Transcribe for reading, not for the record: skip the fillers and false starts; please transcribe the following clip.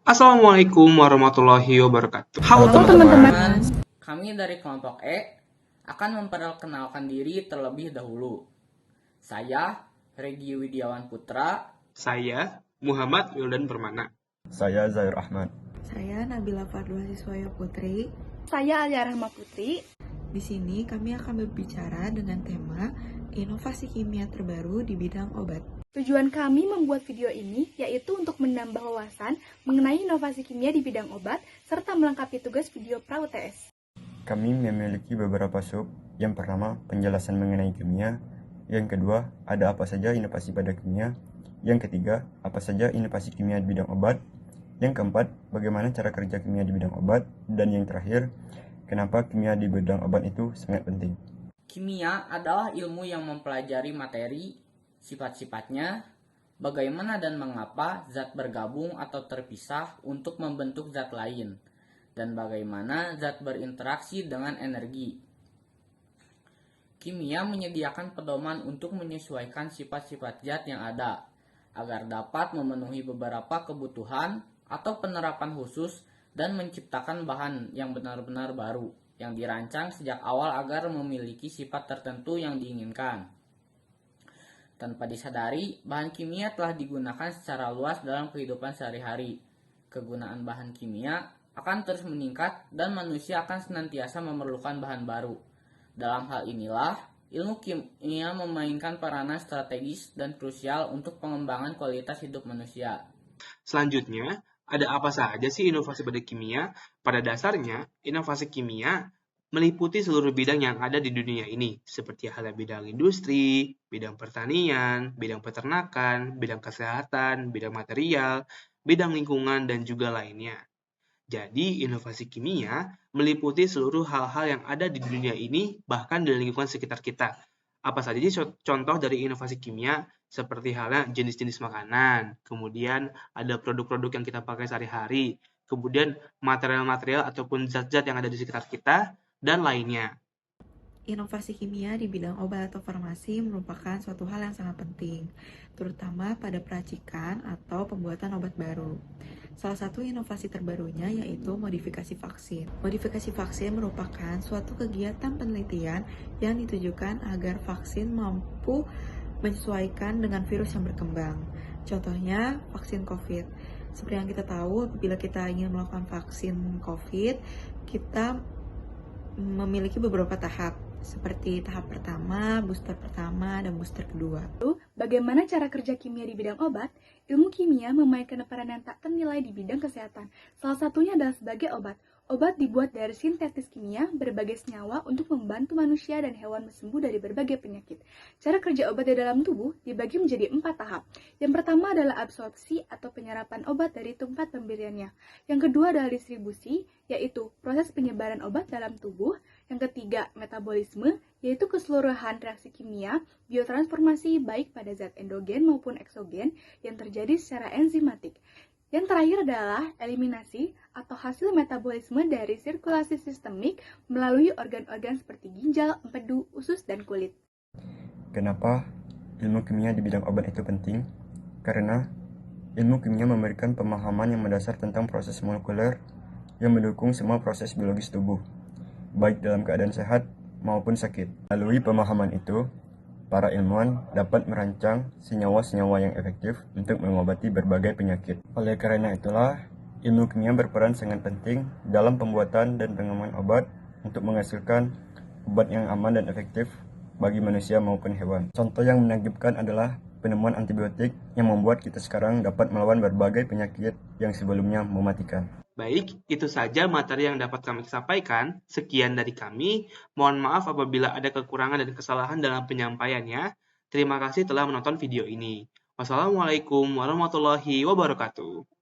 Assalamualaikum warahmatullahi wabarakatuh. Halo Halo teman-teman. teman-teman, kami dari kelompok E akan memperkenalkan diri terlebih dahulu. Saya Regi Widiawan Putra. Saya Muhammad Wildan Permana. Saya Zair Ahmad. Saya Nabila Fardua Siswayo Putri. Saya Alia Rahma Putri. Di sini kami akan berbicara dengan tema inovasi kimia terbaru di bidang obat. Tujuan kami membuat video ini yaitu untuk menambah wawasan mengenai inovasi kimia di bidang obat serta melengkapi tugas video pra-UTS. Kami memiliki beberapa sub. Yang pertama, penjelasan mengenai kimia. Yang kedua, ada apa saja inovasi pada kimia. Yang ketiga, apa saja inovasi kimia di bidang obat. Yang keempat, bagaimana cara kerja kimia di bidang obat. Dan yang terakhir, kenapa kimia di bidang obat itu sangat penting. Kimia adalah ilmu yang mempelajari materi, sifat-sifatnya, bagaimana dan mengapa zat bergabung atau terpisah untuk membentuk zat lain, dan bagaimana zat berinteraksi dengan energi. Kimia menyediakan pedoman untuk menyesuaikan sifat-sifat zat yang ada, agar dapat memenuhi beberapa kebutuhan atau penerapan khusus dan menciptakan bahan yang benar-benar baru, yang dirancang sejak awal agar memiliki sifat tertentu yang diinginkan. Tanpa disadari, bahan kimia telah digunakan secara luas dalam kehidupan sehari-hari. Kegunaan bahan kimia akan terus meningkat dan manusia akan senantiasa memerlukan bahan baru. Dalam hal inilah, ilmu kimia memainkan peranan strategis dan krusial untuk pengembangan kualitas hidup manusia. Selanjutnya, ada apa saja sih inovasi pada kimia? Pada dasarnya, inovasi kimia meliputi seluruh bidang yang ada di dunia ini, seperti halnya bidang industri, bidang pertanian, bidang peternakan, bidang kesehatan, bidang material, bidang lingkungan, dan juga lainnya. Jadi, inovasi kimia meliputi seluruh hal-hal yang ada di dunia ini, bahkan di lingkungan sekitar kita. Apa saja sih contoh dari inovasi kimia? Seperti halnya jenis-jenis makanan, kemudian ada produk-produk yang kita pakai sehari-hari, kemudian material-material ataupun zat-zat yang ada di sekitar kita, dan lainnya. Inovasi kimia di bidang obat atau farmasi merupakan suatu hal yang sangat penting, terutama pada peracikan atau pembuatan obat baru. Salah satu inovasi terbarunya yaitu modifikasi vaksin. Modifikasi vaksin merupakan suatu kegiatan penelitian yang ditujukan agar vaksin mampu menyesuaikan dengan virus yang berkembang. Contohnya, vaksin COVID. Seperti yang kita tahu, apabila kita ingin melakukan vaksin COVID, kita memiliki beberapa tahap, seperti tahap pertama, dan booster kedua. Lalu, bagaimana cara kerja kimia di bidang obat? Ilmu kimia memainkan peran yang tak ternilai di bidang kesehatan. Salah satunya adalah sebagai obat. Obat dibuat dari sintetis kimia berbagai senyawa untuk membantu manusia dan hewan sembuh dari berbagai penyakit. Cara kerja obat di dalam tubuh dibagi menjadi 4 tahap. Yang pertama adalah absorpsi atau penyerapan obat dari tempat pemberiannya. Yang kedua adalah distribusi, yaitu proses penyebaran obat dalam tubuh. Yang ketiga, metabolisme, yaitu keseluruhan reaksi kimia, biotransformasi baik pada zat endogen maupun eksogen yang terjadi secara enzimatik. Yang terakhir adalah eliminasi atau hasil metabolisme dari sirkulasi sistemik melalui organ-organ seperti ginjal, empedu, usus, dan kulit. Kenapa ilmu kimia di bidang obat itu penting? Karena ilmu kimia memberikan pemahaman yang mendasar tentang proses molekuler yang mendukung semua proses biologis tubuh, baik dalam keadaan sehat maupun sakit. Melalui pemahaman itu, para ilmuwan dapat merancang senyawa-senyawa yang efektif untuk mengobati berbagai penyakit. Oleh karena itulah, ilmu kimia berperan sangat penting dalam pembuatan dan pengembangan obat untuk menghasilkan obat yang aman dan efektif bagi manusia maupun hewan. Contoh yang menakjubkan adalah penemuan antibiotik yang membuat kita sekarang dapat melawan berbagai penyakit yang sebelumnya mematikan. Baik, itu saja materi yang dapat kami sampaikan. Sekian dari kami. Mohon maaf apabila ada kekurangan dan kesalahan dalam penyampaiannya. Terima kasih telah menonton video ini. Wassalamualaikum warahmatullahi wabarakatuh.